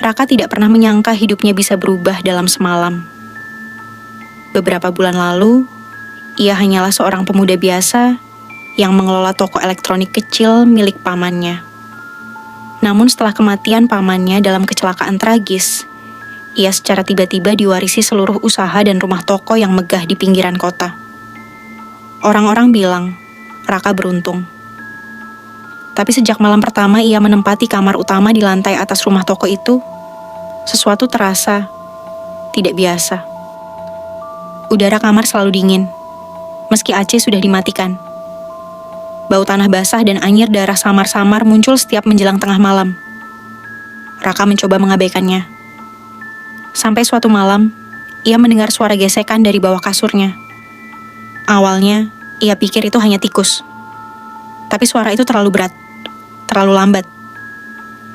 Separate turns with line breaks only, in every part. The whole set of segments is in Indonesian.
Raka tidak pernah menyangka hidupnya bisa berubah dalam semalam. Beberapa bulan lalu, ia hanyalah seorang pemuda biasa yang mengelola toko elektronik kecil milik pamannya. Namun setelah kematian pamannya dalam kecelakaan tragis, ia secara tiba-tiba diwarisi seluruh usaha dan rumah toko yang megah di pinggiran kota. Orang-orang bilang, Raka beruntung. Tapi sejak malam pertama ia menempati kamar utama di lantai atas rumah toko itu, sesuatu terasa tidak biasa. Udara kamar selalu dingin, meski AC sudah dimatikan. Bau tanah basah dan anyir darah samar-samar muncul setiap menjelang tengah malam. Raka mencoba mengabaikannya. Sampai suatu malam, ia mendengar suara gesekan dari bawah kasurnya. Awalnya, ia pikir itu hanya tikus. Tapi suara itu terlalu berat, terlalu lambat.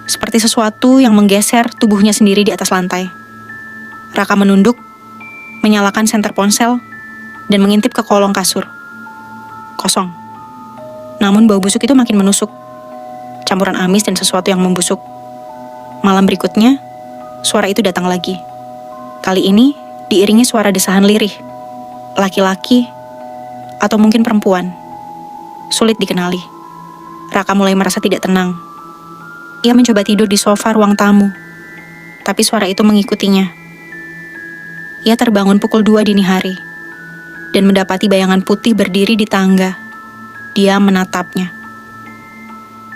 Seperti sesuatu yang menggeser tubuhnya sendiri di atas lantai. Raka menunduk, menyalakan senter ponsel, dan mengintip ke kolong kasur. Kosong. Namun bau busuk itu makin menusuk. Campuran amis dan sesuatu yang membusuk. Malam berikutnya, suara itu datang lagi. Kali ini diiringi suara desahan lirih. Laki-laki, atau mungkin perempuan. Sulit dikenali. Raka mulai merasa tidak tenang. Ia mencoba tidur di sofa ruang tamu. Tapi suara itu mengikutinya. Ia terbangun pukul 2 dini hari. Dan mendapati bayangan putih berdiri di tangga. Dia menatapnya.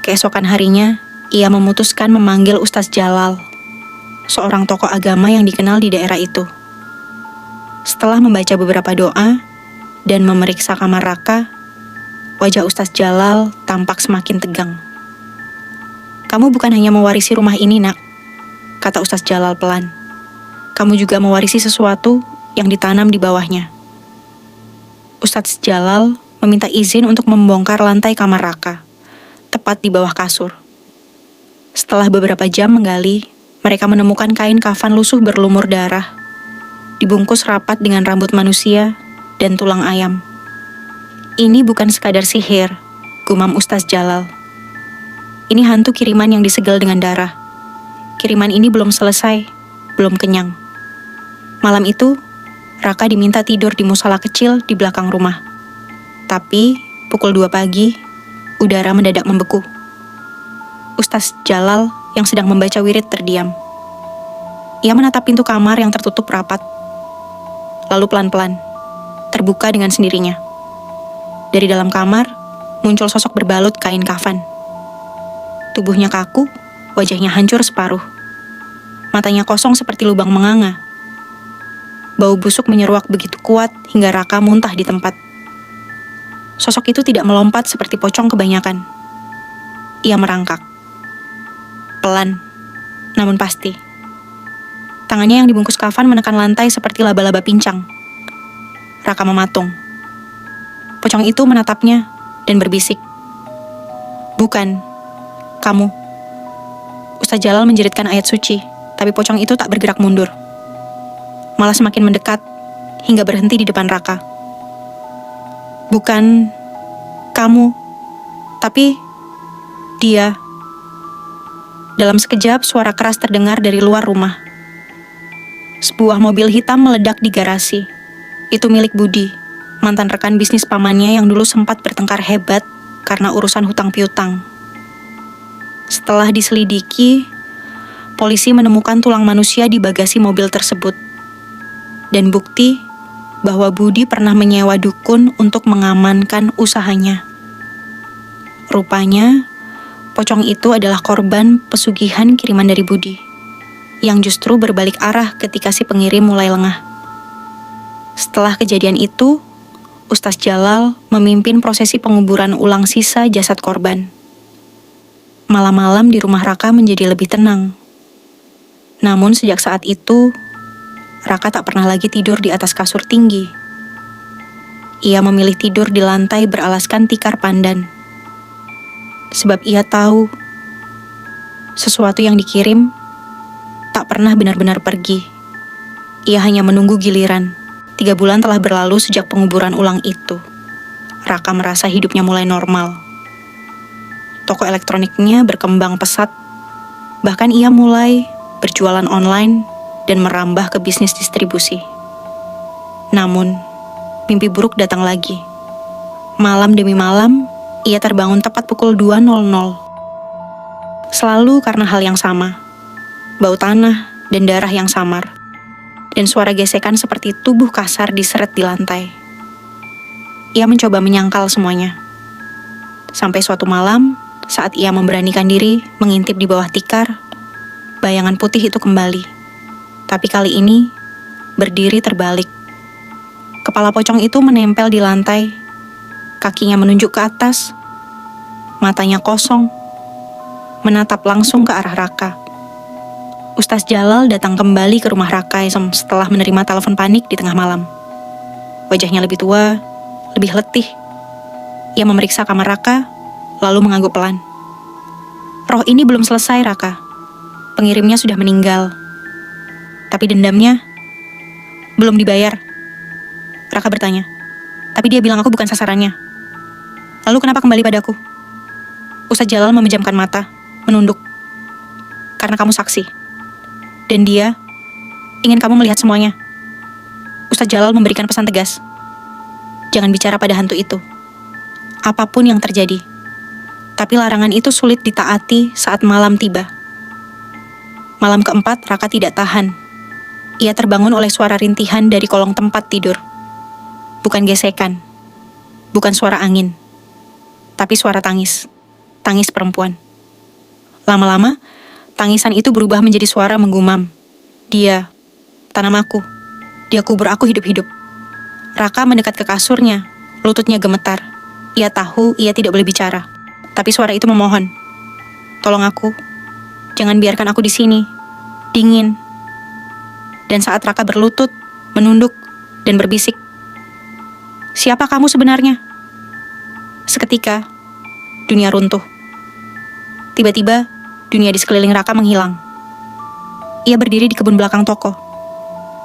Keesokan harinya, ia memutuskan memanggil Ustaz Jalal, seorang tokoh agama yang dikenal di daerah itu. Setelah membaca beberapa doa dan memeriksa kamar Raka, wajah Ustaz Jalal tampak semakin tegang. "Kamu bukan hanya mewarisi rumah ini, nak," kata Ustaz Jalal pelan. "Kamu juga mewarisi sesuatu yang ditanam di bawahnya." Ustaz Jalal meminta izin untuk membongkar lantai kamar Raka, tepat di bawah kasur. Setelah beberapa jam menggali, mereka menemukan kain kafan lusuh berlumur darah, dibungkus rapat dengan rambut manusia dan tulang ayam. "Ini bukan sekadar sihir," gumam Ustaz Jalal. "Ini hantu kiriman yang disegel dengan darah. Kiriman ini belum selesai, belum kenyang." Malam itu, Raka diminta tidur di musala kecil di belakang rumah. Tapi, pukul 2 pagi, udara mendadak membeku. Ustaz Jalal yang sedang membaca wirid terdiam. Ia menatap pintu kamar yang tertutup rapat. Lalu pelan-pelan, terbuka dengan sendirinya. Dari dalam kamar, muncul sosok berbalut kain kafan. Tubuhnya kaku, wajahnya hancur separuh. Matanya kosong seperti lubang menganga. Bau busuk menyeruak begitu kuat hingga Raka muntah di tempat. Sosok itu tidak melompat seperti pocong kebanyakan. Ia merangkak. Pelan, namun pasti. Tangannya yang dibungkus kafan menekan lantai seperti laba-laba pincang. Raka mematung. Pocong itu menatapnya dan berbisik. "Bukan, kamu." Ustaz Jalal menjeritkan ayat suci, tapi pocong itu tak bergerak mundur. Malah semakin mendekat hingga berhenti di depan Raka. "Bukan kamu, tapi dia." Dalam sekejap, suara keras terdengar dari luar rumah. Sebuah mobil hitam meledak di garasi. Itu milik Budi, mantan rekan bisnis pamannya yang dulu sempat bertengkar hebat karena urusan hutang piutang. Setelah diselidiki, polisi menemukan tulang manusia di bagasi mobil tersebut. Dan bukti bahwa Budi pernah menyewa dukun untuk mengamankan usahanya. Rupanya, pocong itu adalah korban pesugihan kiriman dari Budi, yang justru berbalik arah ketika si pengirim mulai lengah. Setelah kejadian itu, Ustaz Jalal memimpin prosesi penguburan ulang sisa jasad korban. Malam-malam di rumah Raka menjadi lebih tenang. Namun sejak saat itu, Raka tak pernah lagi tidur di atas kasur tinggi. Ia memilih tidur di lantai beralaskan tikar pandan. Sebab ia tahu sesuatu yang dikirim tak pernah benar-benar pergi. Ia hanya menunggu giliran. 3 bulan telah berlalu sejak penguburan ulang itu. Raka merasa hidupnya mulai normal. Toko elektroniknya berkembang pesat. Bahkan ia mulai berjualan online, dan merambah ke bisnis distribusi. Namun, mimpi buruk datang lagi. Malam demi malam, ia terbangun tepat pukul 2.00. Selalu karena hal yang sama, bau tanah dan darah yang samar, dan suara gesekan seperti tubuh kasar diseret di lantai. Ia mencoba menyangkal semuanya. Sampai suatu malam, saat ia memberanikan diri mengintip di bawah tikar, bayangan putih itu kembali. Tapi kali ini, berdiri terbalik. Kepala pocong itu menempel di lantai, kakinya menunjuk ke atas, matanya kosong, menatap langsung ke arah Raka. Ustaz Jalal datang kembali ke rumah Raka setelah menerima telepon panik di tengah malam. Wajahnya lebih tua, lebih letih. Ia memeriksa kamar Raka, lalu mengangguk pelan. Roh ini belum selesai, Raka. Pengirimnya sudah meninggal. Tapi dendamnya belum dibayar. Raka bertanya. Tapi dia bilang aku bukan sasarannya. Lalu kenapa kembali padaku? Ustaz Jalal memejamkan mata, menunduk. Karena kamu saksi. Dan dia ingin kamu melihat semuanya. Ustaz Jalal memberikan pesan tegas. Jangan bicara pada hantu itu. Apapun yang terjadi. Tapi larangan itu sulit ditaati saat malam tiba. Malam keempat, Raka tidak tahan. Ia terbangun oleh suara rintihan dari kolong tempat tidur. Bukan gesekan, bukan suara angin, tapi suara tangis. Tangis perempuan. Lama-lama, tangisan itu berubah menjadi suara menggumam. Dia, tanam aku. Dia kubur aku hidup-hidup. Raka mendekat ke kasurnya, lututnya gemetar. Ia tahu ia tidak boleh bicara. Tapi suara itu memohon. Tolong aku. Jangan biarkan aku di sini. Dingin. Dan saat Raka berlutut, menunduk, dan berbisik. Siapa kamu sebenarnya? Seketika, dunia runtuh. Tiba-tiba, dunia di sekeliling Raka menghilang. Ia berdiri di kebun belakang toko,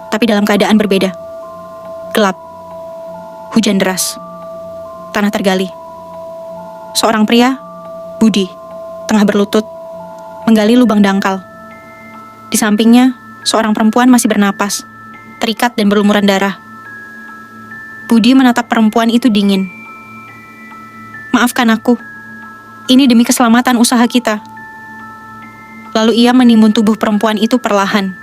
tapi dalam keadaan berbeda. Gelap, hujan deras, tanah tergali. Seorang pria, Budi, tengah berlutut, menggali lubang dangkal. Di sampingnya, seorang perempuan masih bernapas, terikat dan berlumuran darah. Budi menatap perempuan itu dingin. Maafkan aku, ini demi keselamatan usaha kita. Lalu ia menimbun tubuh perempuan itu perlahan.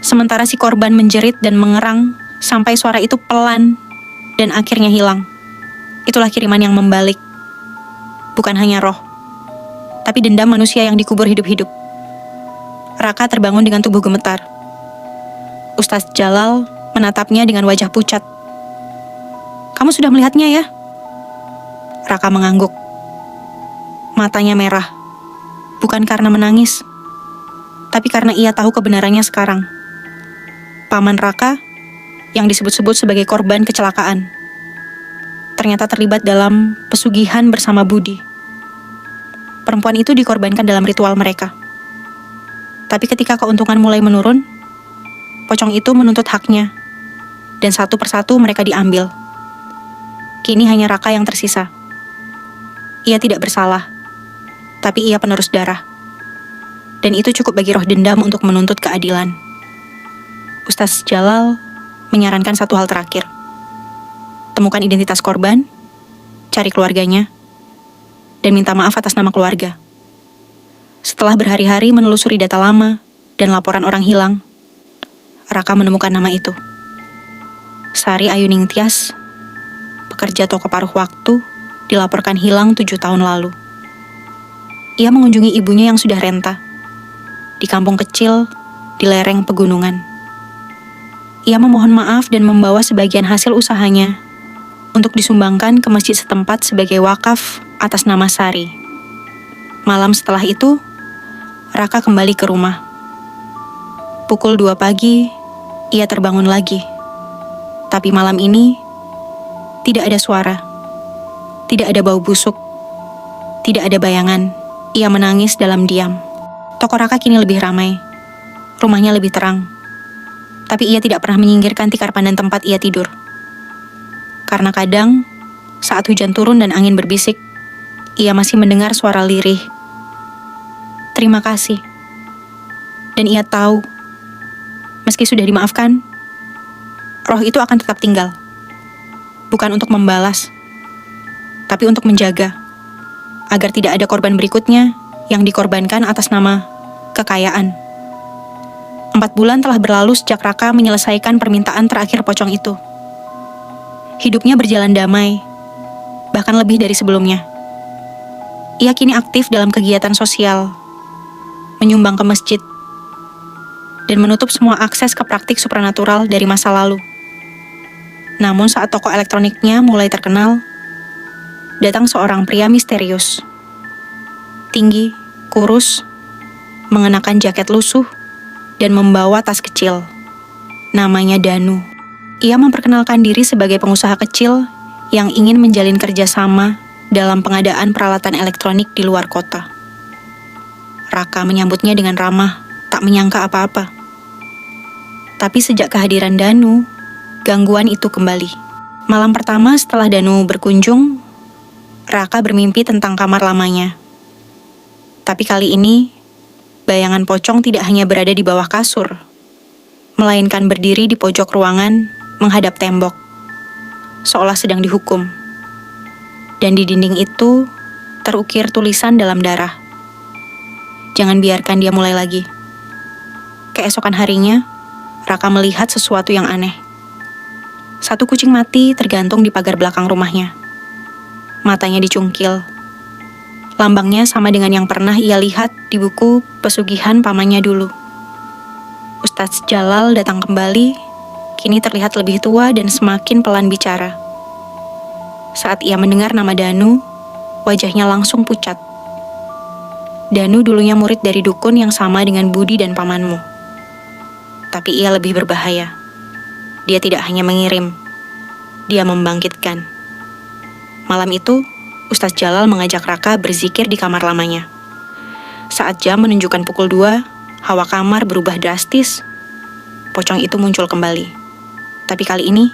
Sementara si korban menjerit dan mengerang sampai suara itu pelan dan akhirnya hilang. Itulah kiriman yang membalik. Bukan hanya roh, tapi dendam manusia yang dikubur hidup-hidup. Raka terbangun dengan tubuh gemetar. Ustaz Jalal menatapnya dengan wajah pucat. Kamu sudah melihatnya ya? Raka mengangguk. Matanya merah. Bukan karena menangis, tapi karena ia tahu kebenarannya sekarang. Paman Raka, yang disebut-sebut sebagai korban kecelakaan, ternyata terlibat dalam pesugihan bersama Budi. Perempuan itu dikorbankan dalam ritual mereka. Tapi ketika keuntungan mulai menurun, pocong itu menuntut haknya, dan satu persatu mereka diambil. Kini hanya Raka yang tersisa. Ia tidak bersalah, tapi ia penerus darah. Dan itu cukup bagi roh dendam untuk menuntut keadilan. Ustaz Jalal menyarankan satu hal terakhir. Temukan identitas korban, cari keluarganya, dan minta maaf atas nama keluarga. Setelah berhari-hari menelusuri data lama dan laporan orang hilang, Raka menemukan nama itu. Sari Ayuning Tias, pekerja toko paruh waktu, dilaporkan hilang 7 tahun lalu. Ia mengunjungi ibunya yang sudah renta, di kampung kecil, di lereng pegunungan. Ia memohon maaf dan membawa sebagian hasil usahanya untuk disumbangkan ke masjid setempat sebagai wakaf atas nama Sari. Malam setelah itu, Raka kembali ke rumah. Pukul 2 pagi, ia terbangun lagi. Tapi malam ini, tidak ada suara. Tidak ada bau busuk. Tidak ada bayangan. Ia menangis dalam diam. Toko Raka kini lebih ramai. Rumahnya lebih terang. Tapi ia tidak pernah menyingkirkan tikar pandang tempat ia tidur. Karena kadang, saat hujan turun dan angin berbisik, ia masih mendengar suara lirih. Terima kasih. Dan ia tahu, meski sudah dimaafkan, roh itu akan tetap tinggal. Bukan untuk membalas, tapi untuk menjaga, agar tidak ada korban berikutnya yang dikorbankan atas nama kekayaan. 4 bulan telah berlalu sejak Raka menyelesaikan permintaan terakhir pocong itu. Hidupnya berjalan damai, bahkan lebih dari sebelumnya. Ia kini aktif dalam kegiatan sosial, menyumbang ke masjid, dan menutup semua akses ke praktik supranatural dari masa lalu. Namun saat toko elektroniknya mulai terkenal, datang seorang pria misterius. Tinggi, kurus, mengenakan jaket lusuh, dan membawa tas kecil. Namanya Danu. Ia memperkenalkan diri sebagai pengusaha kecil yang ingin menjalin kerjasama dalam pengadaan peralatan elektronik di luar kota. Raka menyambutnya dengan ramah, tak menyangka apa-apa. Tapi sejak kehadiran Danu, gangguan itu kembali. Malam pertama setelah Danu berkunjung, Raka bermimpi tentang kamar lamanya. Tapi kali ini, bayangan pocong tidak hanya berada di bawah kasur, melainkan berdiri di pojok ruangan menghadap tembok, seolah sedang dihukum. Dan di dinding itu terukir tulisan dalam darah. Jangan biarkan dia mulai lagi. Keesokan harinya, Raka melihat sesuatu yang aneh. Satu kucing mati tergantung di pagar belakang rumahnya. Matanya dicungkil. Lambangnya sama dengan yang pernah ia lihat di buku pesugihan pamannya dulu. Ustadz Jalal datang kembali, kini terlihat lebih tua dan semakin pelan bicara. Saat ia mendengar nama Danu, wajahnya langsung pucat. Danu dulunya murid dari dukun yang sama dengan Budi dan pamanmu. Tapi ia lebih berbahaya. Dia tidak hanya mengirim, dia membangkitkan. Malam itu, Ustadz Jalal mengajak Raka berzikir di kamar lamanya. Saat jam menunjukkan pukul 2, hawa kamar berubah drastis. Pocong itu muncul kembali. Tapi kali ini,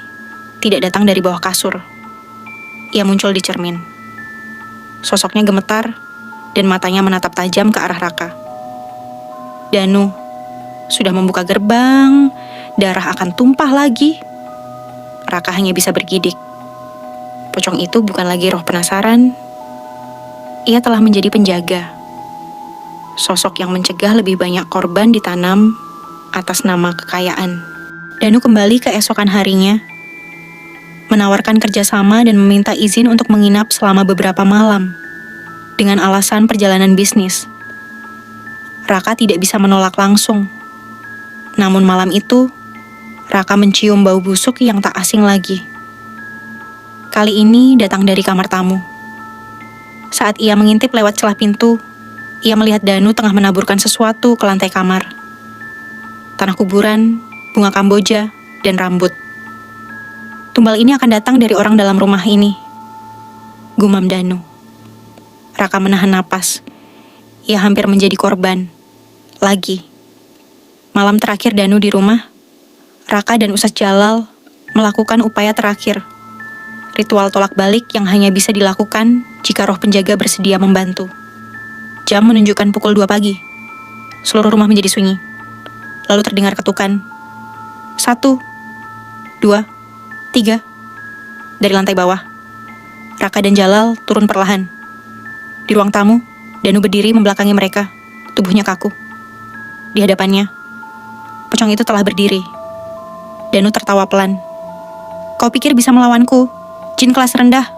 tidak datang dari bawah kasur. Ia muncul di cermin. Sosoknya gemetar, dan matanya menatap tajam ke arah Raka. Danu, sudah membuka gerbang, darah akan tumpah lagi. Raka hanya bisa bergidik. Pocong itu bukan lagi roh penasaran. Ia telah menjadi penjaga. Sosok yang mencegah lebih banyak korban ditanam atas nama kekayaan. Danu kembali keesokan harinya, menawarkan kerjasama dan meminta izin untuk menginap selama beberapa malam, dengan alasan perjalanan bisnis. Raka tidak bisa menolak langsung. Namun malam itu, Raka mencium bau busuk yang tak asing lagi. Kali ini datang dari kamar tamu. Saat ia mengintip lewat celah pintu, ia melihat Danu tengah menaburkan sesuatu ke lantai kamar. Tanah kuburan, bunga kamboja, dan rambut. Tumbal ini akan datang dari orang dalam rumah ini, gumam Danu. Raka menahan napas. Ia hampir menjadi korban. Lagi. Malam terakhir Danu di rumah, Raka dan Ustadz Jalal melakukan upaya terakhir. Ritual tolak balik yang hanya bisa dilakukan jika roh penjaga bersedia membantu. Jam menunjukkan pukul 2 pagi. Seluruh rumah menjadi sunyi. Lalu terdengar ketukan. 1, 2, 3. Dari lantai bawah, Raka dan Jalal turun perlahan. Di ruang tamu, Danu berdiri membelakangi mereka, tubuhnya kaku. Di hadapannya, pocong itu telah berdiri. Danu tertawa pelan. Kau pikir bisa melawanku, jin kelas rendah?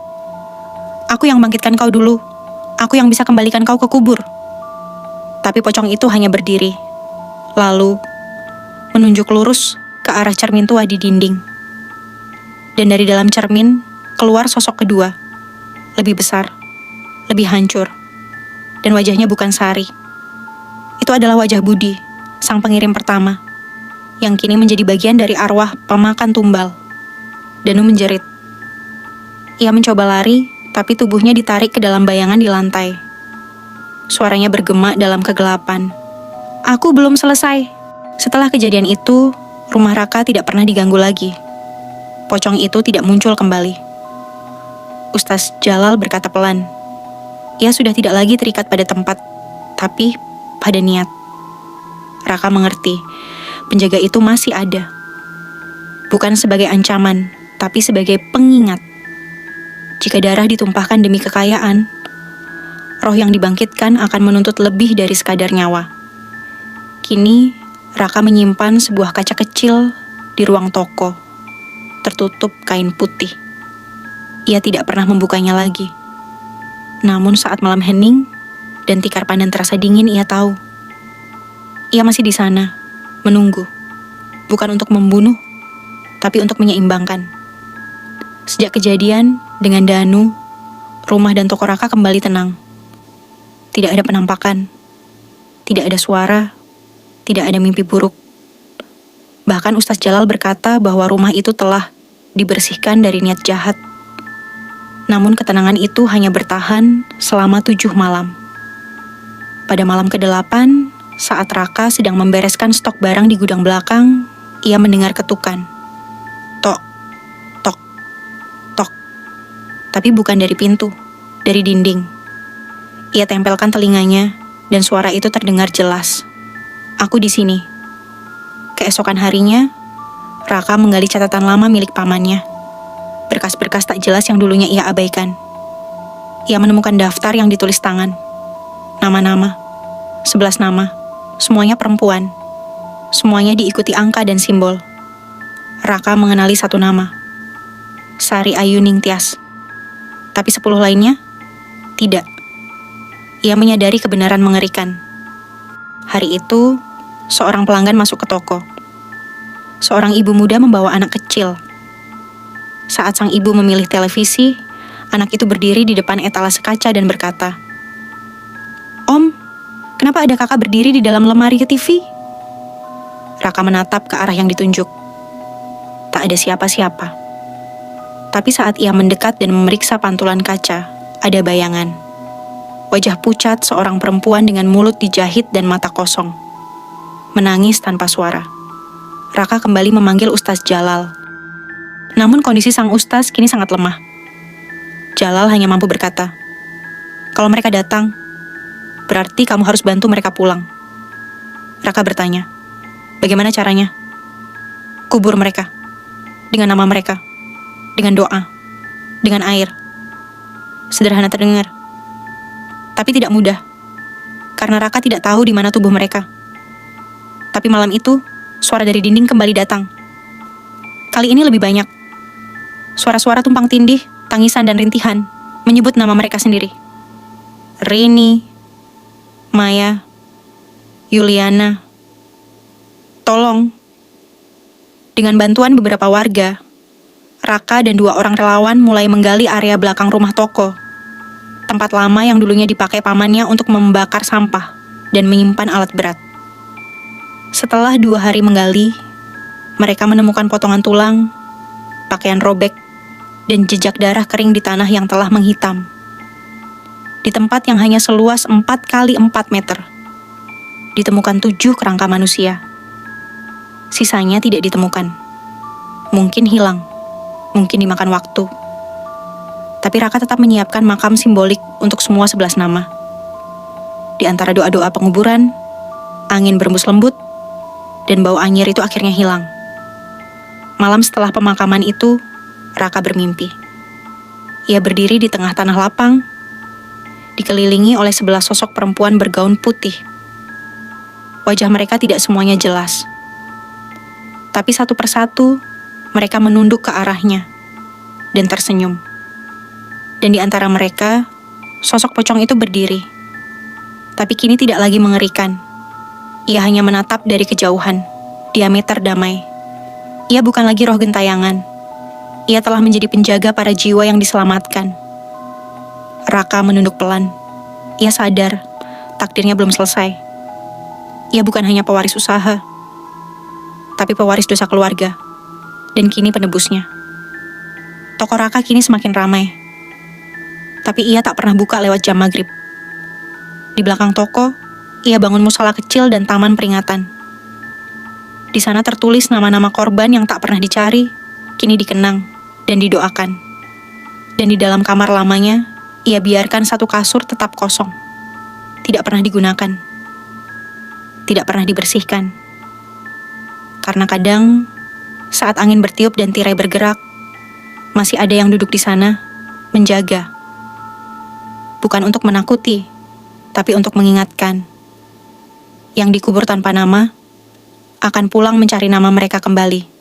Aku yang bangkitkan kau dulu. Aku yang bisa kembalikan kau ke kubur. Tapi pocong itu hanya berdiri, lalu menunjuk lurus ke arah cermin tua di dinding. Dan dari dalam cermin, keluar sosok kedua. Lebih besar, lebih hancur. Dan wajahnya bukan Sari. Itu adalah wajah Budi, sang pengirim pertama, yang kini menjadi bagian dari arwah pemakan tumbal. Danu menjerit. Ia mencoba lari, tapi tubuhnya ditarik ke dalam bayangan di lantai. Suaranya bergema dalam kegelapan. Aku belum selesai. Setelah kejadian itu, rumah Raka tidak pernah diganggu lagi. Pocong itu tidak muncul kembali. Ustadz Jalal berkata pelan. Ia sudah tidak lagi terikat pada tempat, tapi pada niat. Raka mengerti, penjaga itu masih ada. Bukan sebagai ancaman, tapi sebagai pengingat. Jika darah ditumpahkan demi kekayaan, roh yang dibangkitkan akan menuntut lebih dari sekadar nyawa. Kini, Raka menyimpan sebuah kaca kecil di ruang toko, tertutup kain putih. Ia tidak pernah membukanya lagi. Namun saat malam hening dan tikar pandan terasa dingin, ia tahu. Ia masih di sana, menunggu. Bukan untuk membunuh, tapi untuk menyeimbangkan. Sejak kejadian dengan Danu, rumah dan toko Raka kembali tenang. Tidak ada penampakan, tidak ada suara, tidak ada mimpi buruk. Bahkan Ustaz Jalal berkata bahwa rumah itu telah dibersihkan dari niat jahat. Namun ketenangan itu hanya bertahan selama 7 malam. Pada malam ke-8, saat Raka sedang membereskan stok barang di gudang belakang, ia mendengar ketukan. Tok, tok, tok. Tapi bukan dari pintu, dari dinding. Ia tempelkan telinganya dan suara itu terdengar jelas. Aku di sini. Keesokan harinya, Raka menggali catatan lama milik pamannya. Berkas-berkas tak jelas yang dulunya ia abaikan. Ia menemukan daftar yang ditulis tangan. Nama-nama, 11 nama, semuanya perempuan. Semuanya diikuti angka dan simbol. Raka mengenali satu nama, Sari Ayu Ningtyas. Tapi 10 lainnya, tidak. Ia menyadari kebenaran mengerikan. Hari itu, seorang pelanggan masuk ke toko. Seorang ibu muda membawa anak kecil. Saat sang ibu memilih televisi, anak itu berdiri di depan etalase kaca dan berkata, "Om, kenapa ada kakak berdiri di dalam lemari ke TV?" Raka menatap ke arah yang ditunjuk. Tak ada siapa-siapa. Tapi saat ia mendekat dan memeriksa pantulan kaca, ada bayangan. Wajah pucat seorang perempuan dengan mulut dijahit dan mata kosong. Menangis tanpa suara. Raka kembali memanggil Ustaz Jalal. Namun kondisi sang Ustaz kini sangat lemah. Jalal hanya mampu berkata, "Kalau mereka datang, berarti kamu harus bantu mereka pulang." Raka bertanya, "Bagaimana caranya?" "Kubur mereka. Dengan nama mereka. Dengan doa. Dengan air." Sederhana terdengar. Tapi tidak mudah. Karena Raka tidak tahu di mana tubuh mereka. Tapi malam itu, suara dari dinding kembali datang. Kali ini lebih banyak. Suara-suara tumpang tindih, tangisan dan rintihan, menyebut nama mereka sendiri. Rini, Maya, Yuliana. Tolong. Dengan bantuan beberapa warga, Raka dan 2 orang relawan mulai menggali area belakang rumah toko. Tempat lama yang dulunya dipakai pamannya untuk membakar sampah dan menyimpan alat berat. Setelah 2 hari menggali, mereka menemukan potongan tulang, pakaian robek, dan jejak darah kering di tanah yang telah menghitam. Di tempat yang hanya seluas 4 kali 4 meter, ditemukan 7 kerangka manusia. Sisanya tidak ditemukan. Mungkin hilang, mungkin dimakan waktu. Tapi Raka tetap menyiapkan makam simbolik untuk semua 11 nama. Di antara doa-doa penguburan, angin berembus lembut, dan bau anyir itu akhirnya hilang. Malam setelah pemakaman itu, Raka bermimpi. Ia berdiri di tengah tanah lapang, dikelilingi oleh 11 sosok perempuan bergaun putih. Wajah mereka tidak semuanya jelas. Tapi satu persatu, mereka menunduk ke arahnya dan tersenyum. Dan di antara mereka, sosok pocong itu berdiri. Tapi kini tidak lagi mengerikan. Ia hanya menatap dari kejauhan, diameter damai. Ia bukan lagi roh gentayangan. Ia telah menjadi penjaga para jiwa yang diselamatkan. Raka menunduk pelan. Ia sadar, takdirnya belum selesai. Ia bukan hanya pewaris usaha, tapi pewaris dosa keluarga, dan kini penebusnya. Toko Raka kini semakin ramai. Tapi ia tak pernah buka lewat jam maghrib. Di belakang toko, ia bangun musala kecil dan taman peringatan. Di sana tertulis nama-nama korban yang tak pernah dicari, kini dikenang dan didoakan. Dan di dalam kamar lamanya, ia biarkan satu kasur tetap kosong. Tidak pernah digunakan. tidak pernah dibersihkan. Karena kadang, saat angin bertiup dan tirai bergerak, masih ada yang duduk di sana, menjaga. Bukan untuk menakuti, tapi untuk mengingatkan. Yang dikubur tanpa nama, akan pulang mencari nama mereka kembali.